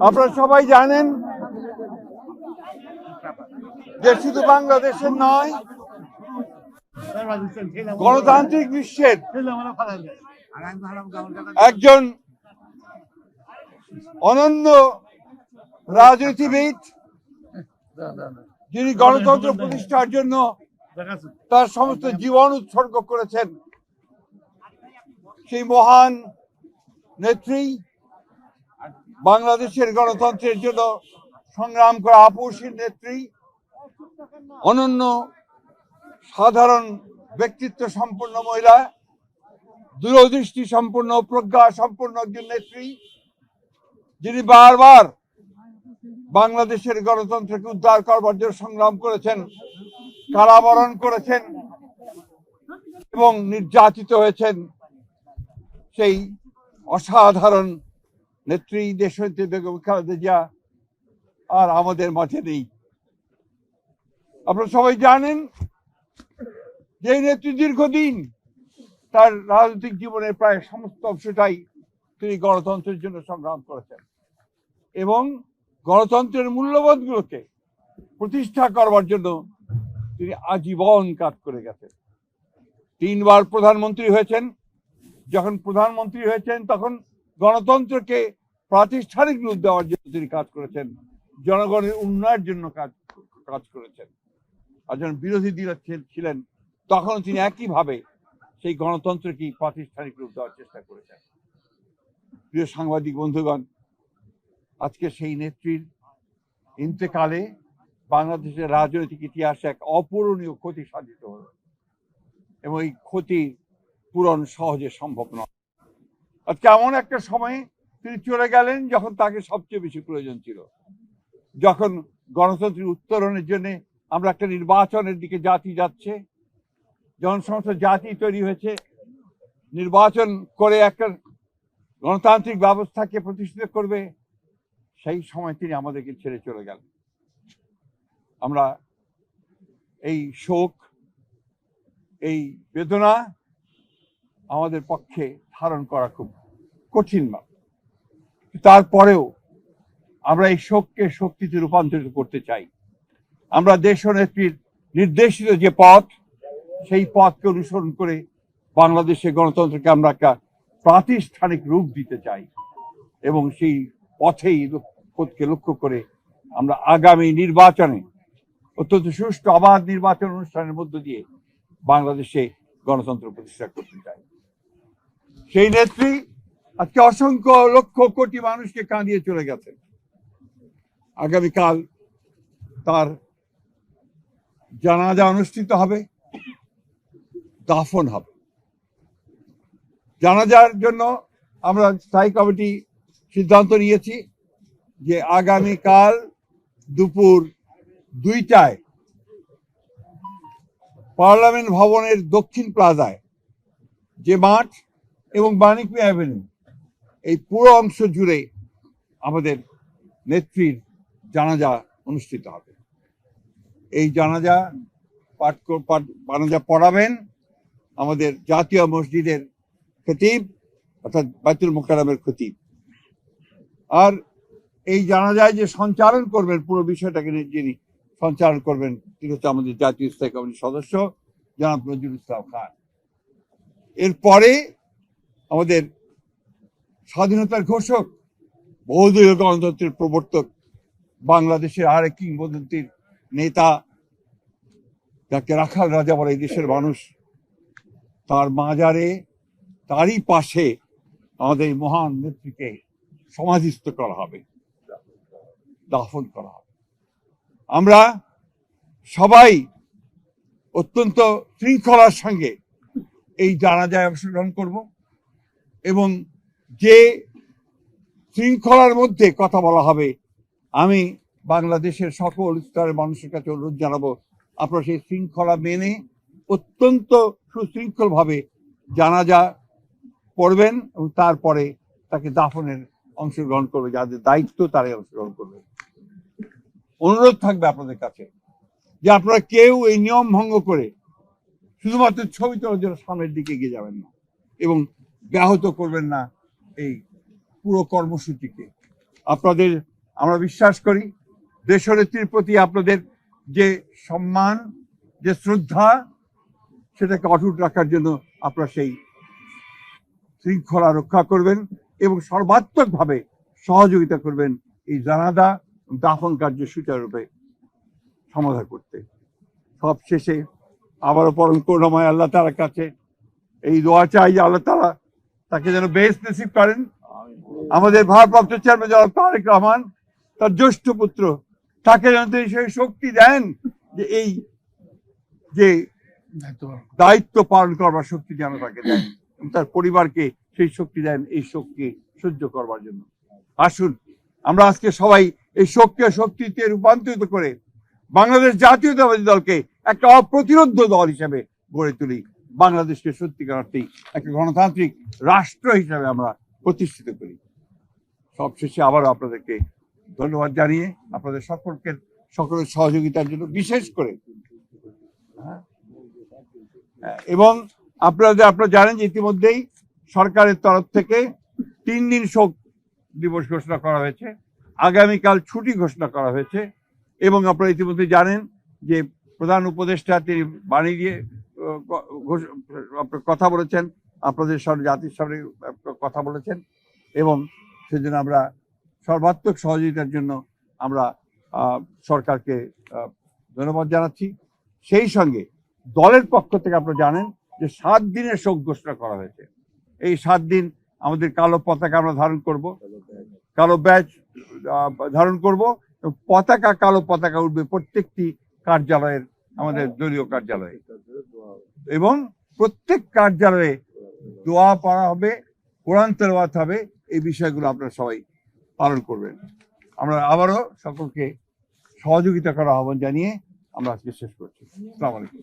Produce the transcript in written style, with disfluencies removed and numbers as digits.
আপনারা সবাই জানেন যে শুধু বাংলাদেশের নয়, গণতান্ত্রিক বিশ্বের একজন অনন্য রাজনীতিবিদ, যিনি গণতন্ত্র প্রতিষ্ঠার জন্য তার সমস্ত জীবন উৎসর্গ করেছেন, সেই মহান নেত্রী, বাংলাদেশের গণতন্ত্রের জন্য সংগ্রাম করা আপসীর নেত্রী, অনন্য সাধারণ ব্যক্তিত্ব সম্পন্ন মহিলা, দূরদৃষ্টি সম্পন্ন প্রজ্ঞা সম্পন্ন একজন নেত্রী, যিনি বারবার বাংলাদেশের গণতন্ত্রকে উদ্ধার করবার জন্য সংগ্রাম করেছেন, কারাবরণ করেছেন এবং নির্যাতিত হয়েছেন, সেই অসাধারণ নেত্রী দেশনেত্রী বেগম খালেদা জিয়া আর আমাদের মাঝে নেই। আপনারা সবাই জানেন যে এই নেত্রী দীর্ঘদিন তার রাজনৈতিক জীবনের প্রায় সমস্ত অংশটাই তিনি গণতন্ত্রের জন্য সংগ্রাম করেছেন এবং গণতন্ত্রের মূল্যবোধগুলোকে প্রতিষ্ঠা করবার জন্য তিনি আজীবন কাজ করে গেছেন। 3 বার প্রধানমন্ত্রী হয়েছেন। যখন প্রধানমন্ত্রী হয়েছেন তখন গণতন্ত্রকে প্রাতিষ্ঠানিক রূপ দেওয়ার জন্য তিনি কাজ করেছেন, জনগণের উন্নয়নের জন্য কাজ করেছেন। আর যখন বিরোধী দল ছিলেন তখন তিনি একইভাবে সেই গণতন্ত্রকে প্রাতিষ্ঠানিক রূপ দেওয়ার চেষ্টা করেছেন। প্রিয় সাংবাদিক বন্ধুগণ, আজকে সেই নেত্রীর ইন্তেকালে বাংলাদেশের রাজনৈতিক ইতিহাসে এক অপূরণীয় ক্ষতি সাধিত হল এবং এই ক্ষতি পূরণ সহজে সম্ভব নয়। আজকে এমন একটা সময়ে তিনি চলে গেলেন যখন তাকে সবচেয়ে বেশি প্রয়োজন ছিল, যখন গণতন্ত্রের উত্তরণের জন্য আমরা একটা নির্বাচনের দিকে জাতি যাচ্ছে, যখন সমস্ত জাতি তৈরি হয়েছে নির্বাচন করে একটা গণতান্ত্রিক ব্যবস্থাকে প্রতিষ্ঠিত করবে, সেই সময় তিনি আমাদেরকে ছেড়ে চলে গেলেন। আমরা এই শোক, এই বেদনা আমাদের পক্ষে ধারণ করা খুব কঠিন। তারপরেও আমরা এই শোককে শক্তিতে রূপান্তরিত করতে চাই। আমরা দেশনেত্রীর নির্দেশিত যে পথ, সেই পথকে অনুসরণ করে বাংলাদেশের গণতন্ত্রকে আমরা একটা প্রাতিষ্ঠানিক রূপ দিতে চাই এবং সেই পথকে লক্ষ্য করে আমরা আগামী নির্বাচনে অত্যন্ত সুষ্ঠু অবাধ নির্বাচন অনুষ্ঠানের মধ্য দিয়ে বাংলাদেশে গণতন্ত্র প্রতিষ্ঠা করতে চাই। সেই নেত্রী আজকে অসংখ্য লক্ষ কোটি মানুষকে কাঁদিয়ে চলে গেছেন। আগামীকাল তার জানাজা অনুষ্ঠিত হবে, দাফন হবে। জানাজার জন্য আমরা স্থায়ী কমিটি সিদ্ধান্ত নিয়েছি যে আগামীকাল দুপুর 2টায় পার্লামেন্ট ভবনের দক্ষিণ প্লাজায় যে মাঠ এবং বাণিজ্য অ্যাভিনিউ, এই পুরো অংশ জুড়ে আমাদের নেত্রীর জানাজা অনুষ্ঠিত হবে। এই জানাজা পড়াবেন আমাদের জাতীয় মসজিদের খতিব অর্থাৎ বাইতুল মোকাররমের খতিব। আর এই জানাজায় যে সঞ্চালন করবেন, পুরো বিষয়টাকে যিনি সঞ্চালন করবেন, তিনি হচ্ছে আমাদের জাতীয় স্থায়ী কমিটির সদস্য জনাব নজরুল ইসলাম খান। এরপরে আমাদের স্বাধীনতার ঘোষক, বহুদলীয় গণতন্ত্রের প্রবর্তক, বাংলাদেশের আরেক কিংবদন্তির নেতা, যাকে রাখাল রাজা বলে এই দেশের মানুষ, তার মাজারে, তারই পাশে আমাদের এই মহান নেত্রীকে সমাধিস্থ করা হবে, দাফন করা হবে। আমরা সবাই অত্যন্ত শৃঙ্খলার সঙ্গে এই জানাজায় অংশগ্রহণ করব এবং যে শৃঙ্খলার মধ্যে কথা বলা হবে, আমি বাংলাদেশের সকল স্তরের মানুষের কাছে অনুরোধ জানাবো, আপনারা সেই শৃঙ্খলা মেনে অত্যন্ত সুশৃঙ্খলভাবে জানাজা পড়বেন এবং তারপরে তাকে দাফনের অংশগ্রহণ করবে, যাদের দায়িত্ব তারাই অংশগ্রহণ করবে। অনুরোধ থাকবে আপনাদের কাছে যে আপনারা কেউ এই নিয়ম ভঙ্গ করে শুধুমাত্র ছবি তোলার জন্য সামনের দিকে এগিয়ে যাবেন না এবং ব্যাহত করবেন না এই পুরো কর্মসূচিকে। আপনাদের আমরা বিশ্বাস করি দেশনেত্রীর প্রতি আপনাদের যে সম্মান, যে শ্রদ্ধা, সেটাকে অটুট রাখার জন্য আপনারা সেই শৃঙ্খলা রক্ষা করবেন এবং সর্বাত্মকভাবে সহযোগিতা করবেন এই জানাজা দাফন কার্য সুচারুরূপে সমাধান করতে। সব শেষে আবারও পরম করুণাময় আল্লাহ তাআলার কাছে এই দোয়া চাই যে আল্লাহ তাআলা তাকে যেন বেহেশত নসিব করেন। আমাদের ভারপ্রাপ্ত চেয়ারম্যান জনাব তারেক রহমান, তার জ্যেষ্ঠ পুত্র, তাকে যেন তিনি সেই শক্তি দেন যে এই যে দায়িত্ব পালন করবার শক্তি যেন তাকে দেন, এবং তার পরিবারকে সেই শক্তি দেন এই শক্তি সহ্য করবার জন্য। আসুন আমরা আজকে সবাই এই শক্তিতে রূপান্তরিত করে বাংলাদেশ জাতীয়তাবাদী দলকে একটা অপ্রতিরোধ দল হিসেবে গড়ে তুলি। বাংলাদেশকে সত্যিকার অর্থেই একটা গণতান্ত্রিক রাষ্ট্র হিসাবে আমরা প্রতিষ্ঠিত করি। সবশেষে আবারও আপনাদেরকে ধন্যবাদ জানিয়ে আপনাদের সকলের সহযোগিতার জন্য বিশেষ করে, এবং আপনারা জানেন যে ইতিমধ্যেই সরকারের তরফ থেকে 3 দিন শোক দিবস ঘোষণা করা হয়েছে, আগামীকাল ছুটি ঘোষণা করা হয়েছে, এবং আপনারা ইতিমধ্যে জানেন যে প্রধান উপদেষ্টা তিনি বাণী দিয়ে কথা বলেছেন, আপনাদের সামনে জাতির সামনে কথা বলেছেন, এবং সেজন্য আমরা সর্বাত্মক সহযোগিতার জন্য আমরা সরকারকে ধন্যবাদ জানাচ্ছি। সেই সঙ্গে দলের পক্ষ থেকে আপনারা জানেন যে 7 দিনের শোক ঘোষণা করা হয়েছে। এই 7 দিন আমাদের কালো পতাকা আমরা ধারণ করব, কালো ব্যাজ ধারণ করব, কালো পতাকা উঠবে প্রত্যেকটি কার্যালয়ের, আমাদের দলীয় কার্যালয়ে, এবং প্রত্যেক কার্যালয়ে দোয়া পড়া হবে, কোরআন তেলাওয়াত হবে। এই বিষয়গুলো আপনারা সবাই পালন করবেন। আমরা আবারও সকলকে সহযোগিতা করার আহ্বান জানিয়ে আমরা আজকে শেষ করছি। আসসালামু আলাইকুম।